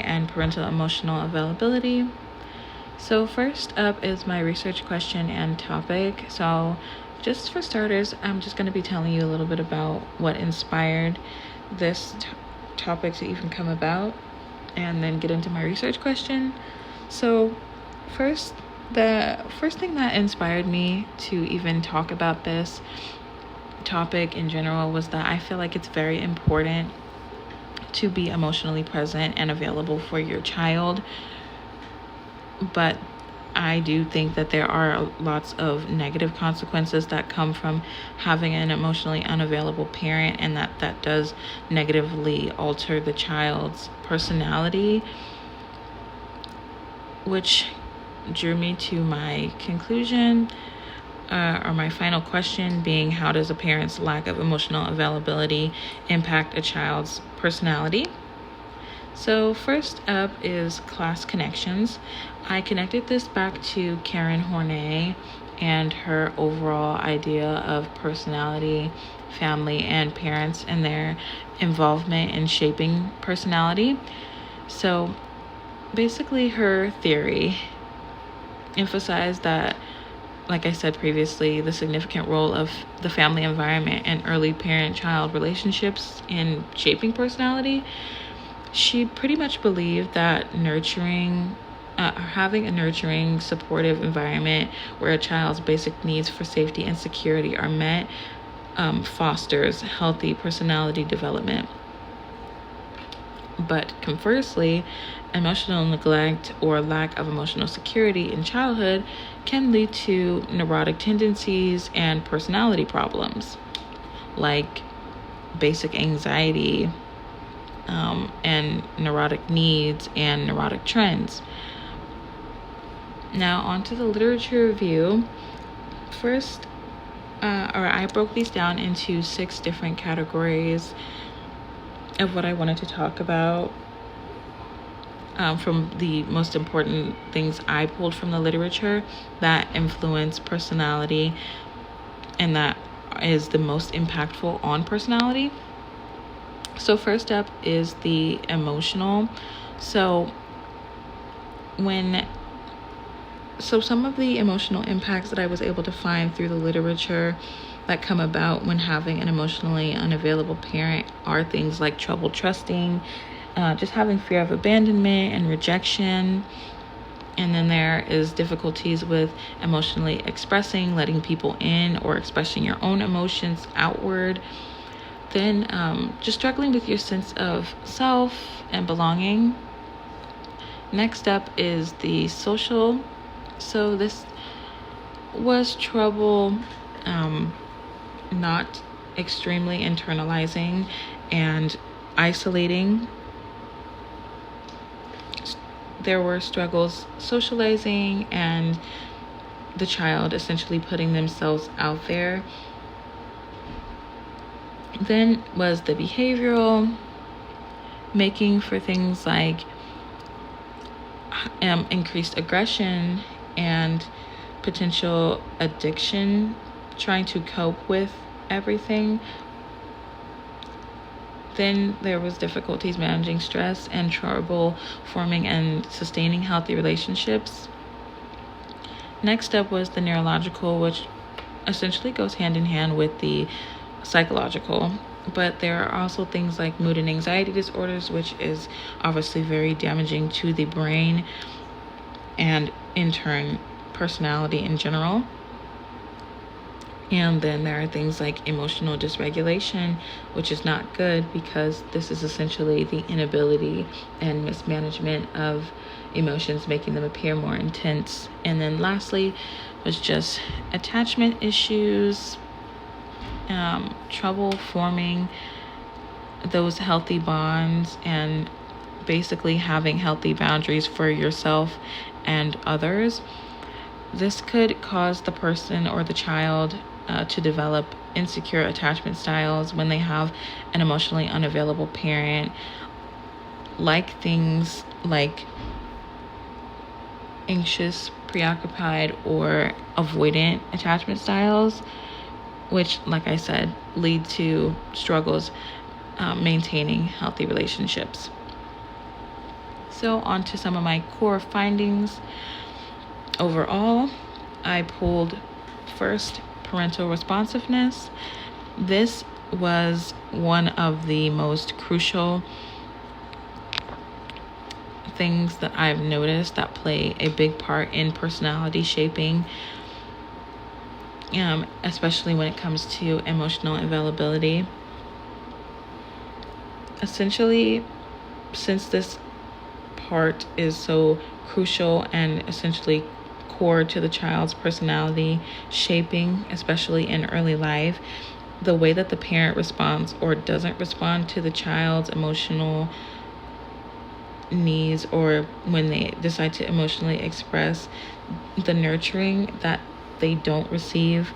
and parental emotional availability. So first up is my research question and topic. So just for starters, I'm just going to be telling you a little bit about what inspired this topic to even come about, and then get into my research question. So the first thing that inspired me to even talk about this topic in general was that I feel like it's very important to be emotionally present and available for your child. But I do think that there are lots of negative consequences that come from having an emotionally unavailable parent, and that does negatively alter the child's personality, which drew me to my conclusion, or my final question being, how does a parent's lack of emotional availability impact a child's personality? So first up is class connections. I connected this back to Karen Horney and her overall idea of personality, family, and parents and their involvement in shaping personality. So basically her theory emphasized that, like I said previously, the significant role of the family environment and early parent-child relationships in shaping personality. She pretty much believed that having a nurturing, supportive environment where a child's basic needs for safety and security are met fosters healthy personality development. But conversely, emotional neglect or lack of emotional security in childhood can lead to neurotic tendencies and personality problems like basic anxiety, and neurotic needs and neurotic trends. Now, onto the literature review. First, I broke these down into 6 different categories of what I wanted to talk about, from the most important things I pulled from the literature that influence personality and that is the most impactful on personality. So first up is the emotional. So some of the emotional impacts that I was able to find through the literature that come about when having an emotionally unavailable parent are things like trouble trusting, just having fear of abandonment and rejection. And then there is difficulties with emotionally expressing, letting people in, or expressing your own emotions outward. Then just struggling with your sense of self and belonging. Next up is the social. So this was trouble not extremely internalizing and isolating. There were struggles socializing and the child essentially putting themselves out there. Then was the behavioral, making for things like increased aggression and potential addiction, trying to cope with everything. Then there was difficulties managing stress and trouble forming and sustaining healthy relationships. Next up was the neurological, which essentially goes hand in hand with the psychological, but there are also things like mood and anxiety disorders, which is obviously very damaging to the brain and in turn personality in general. And then there are things like emotional dysregulation, which is not good because this is essentially the inability and mismanagement of emotions, making them appear more intense. And then lastly was just attachment issues, trouble forming those healthy bonds, and basically having healthy boundaries for yourself and others. This could cause the person or the child to develop insecure attachment styles when they have an emotionally unavailable parent, like things like anxious, preoccupied, or avoidant attachment styles, which, like I said, lead to struggles maintaining healthy relationships. So on to some of my core findings. Overall, I pulled first parental responsiveness. This was one of the most crucial things that I've noticed that play a big part in personality shaping, especially when it comes to emotional availability. Essentially, since this part is so crucial and essentially core to the child's personality shaping, especially in early life, the way that the parent responds or doesn't respond to the child's emotional needs, or when they decide to emotionally express, the nurturing that they don't receive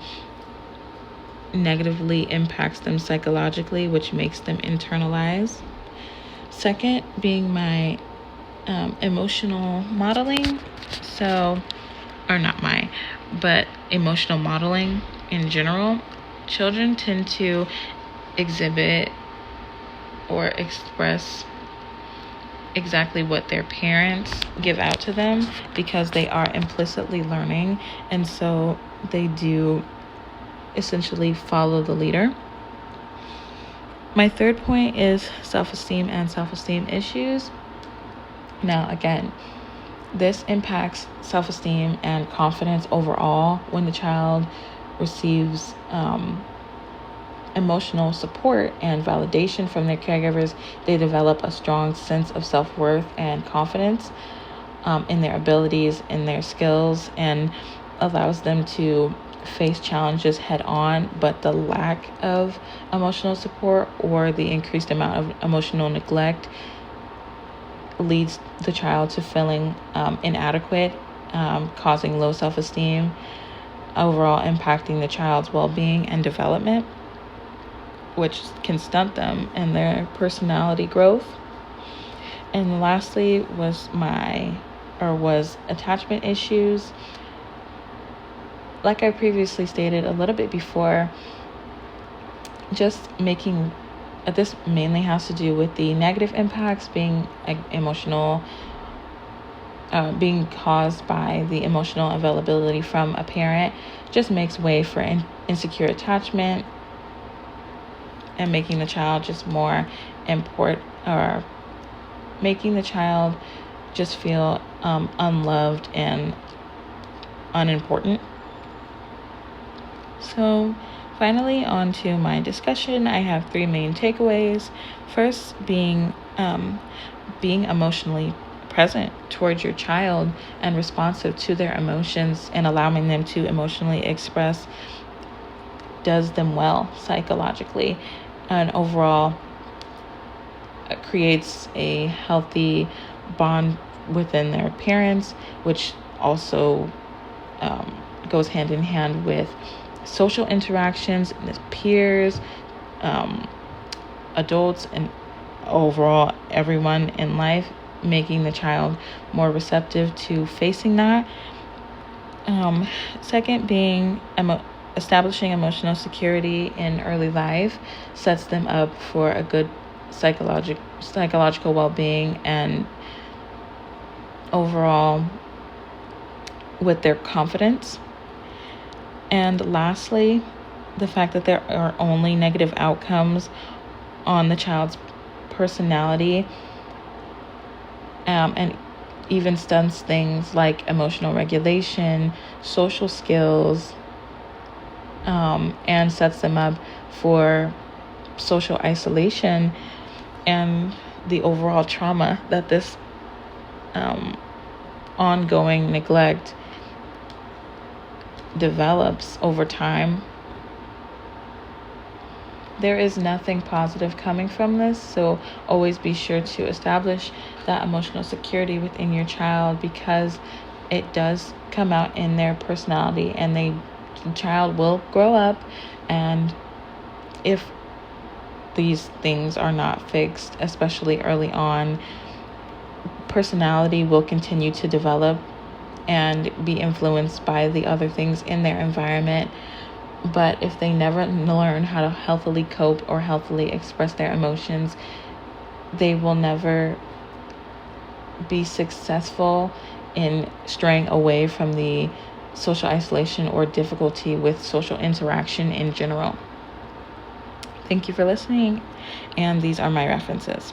negatively impacts them psychologically, which makes them internalize. Second, being my emotional modeling. So, or not my, but emotional modeling in general. Children tend to exhibit or express exactly what their parents give out to them because they are implicitly learning, and so they do essentially follow the leader. My third point is self-esteem and self-esteem issues. Now, again, this impacts self-esteem and confidence overall. When the child receives emotional support and validation from their caregivers, they develop a strong sense of self-worth and confidence in their abilities, in their skills, and allows them to face challenges head on. But the lack of emotional support or the increased amount of emotional neglect leads the child to feeling inadequate, causing low self-esteem, overall impacting the child's well-being and development, which can stunt them in their personality growth. And lastly was attachment issues. Like I previously stated a little bit before, this mainly has to do with the negative impacts being emotional, being caused by the emotional availability from a parent, just makes way for insecure attachment and making the child just more or making the child just feel unloved and unimportant. So finally, on to my discussion. I have 3 main takeaways. First, being emotionally present towards your child and responsive to their emotions and allowing them to emotionally express does them well psychologically, and overall creates a healthy bond within their parents, which also goes hand in hand with social interactions with peers, adults, and overall everyone in life, making the child more receptive to facing that. Second, being establishing emotional security in early life sets them up for a good psychological well-being and overall with their confidence. And lastly, the fact that there are only negative outcomes on the child's personality, and even stunts things like emotional regulation, social skills, and sets them up for social isolation and the overall trauma that this ongoing neglect develops over time. There is nothing positive coming from this, so always be sure to establish that emotional security within your child, because it does come out in their personality, and the child will grow up, and if these things are not fixed, especially early on, personality will continue to develop and be influenced by the other things in their environment. But if they never learn how to healthily cope or healthily express their emotions, they will never be successful in straying away from the social isolation or difficulty with social interaction in general. Thank you for listening, and these are my references.